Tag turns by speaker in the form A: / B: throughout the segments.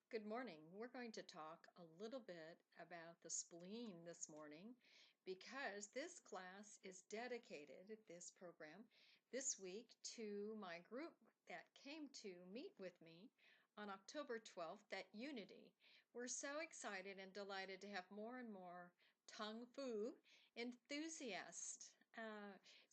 A: Good morning. We're going to talk a little bit about the spleen this morning because this class is dedicated, this program, this week to my group that came to meet with me on October 12th at Unity. We're so excited and delighted to have more and more Tongue Fu enthusiasts.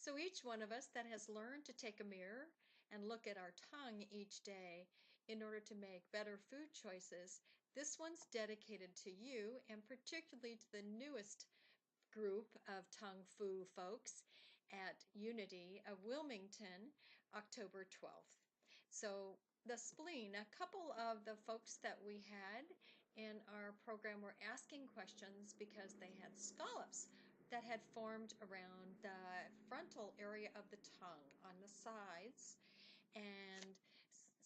A: So each one of us that has learned to take a mirror and look at our tongue each day in order to make better food choices, this one's dedicated to you and particularly to the newest group of Tongue Fu folks at Unity of Wilmington, October 12th. So the spleen, a couple of the folks that we had in our program were asking questions because they had scallops that had formed around the frontal area of the tongue on the sides. And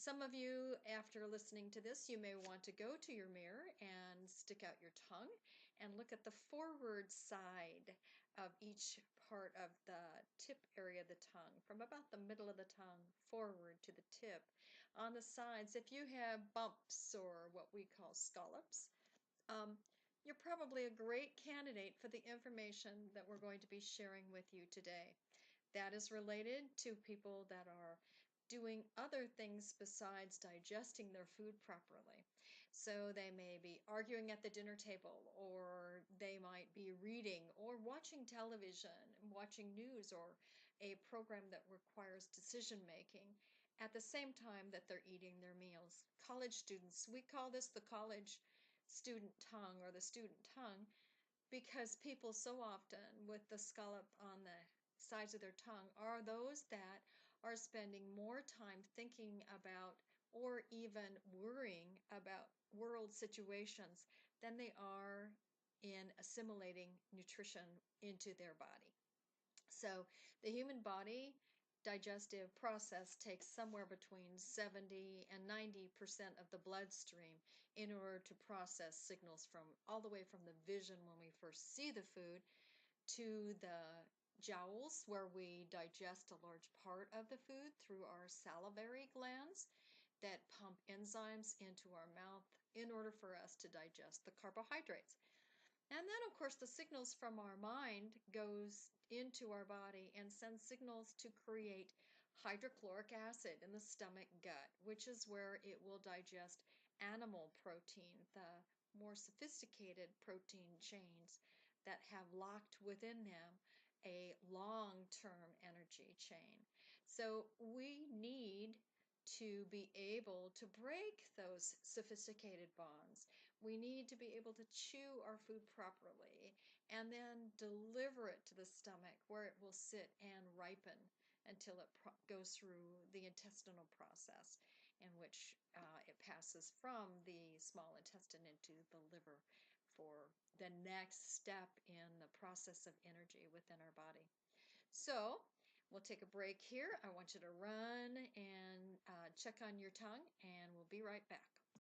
A: some of you, after listening to this, you may want to go to your mirror and stick out your tongue and look at the forward side of each part of the tip area of the tongue, from about the middle of the tongue forward to the tip. On the sides, if you have bumps or what we call scallops, you're probably a great candidate for the information that we're going to be sharing with you today. That is related to people that are doing other things besides digesting their food properly. So they may be arguing at the dinner table, or they might be reading or watching television, watching news, or a program that requires decision making at the same time that they're eating their meals. College students, we call this the college student tongue or the student tongue because people so often with the scallop on the sides of their tongue are those that are spending more time thinking about or even worrying about world situations than they are in assimilating nutrition into their body. So the human body digestive process takes somewhere between 70 and 90% of the bloodstream in order to process signals from all the way from the vision when we first see the food to the jowls where we digest a large part of the food through our salivary glands that pump enzymes into our mouth in order for us to digest the carbohydrates. And then, of course, the signals from our mind goes into our body and sends signals to create hydrochloric acid in the stomach gut, which is where it will digest animal protein, the more sophisticated protein chains that have locked within them a long-term energy chain. So we need to be able to break those sophisticated bonds. We need to be able to chew our food properly and then deliver it to the stomach where it will sit and ripen until it goes through the intestinal process in which it passes from the small intestine into the liver for the next step in the process of energy within our body. So we'll take a break here. I want you to run and check on your tongue, and we'll be right back.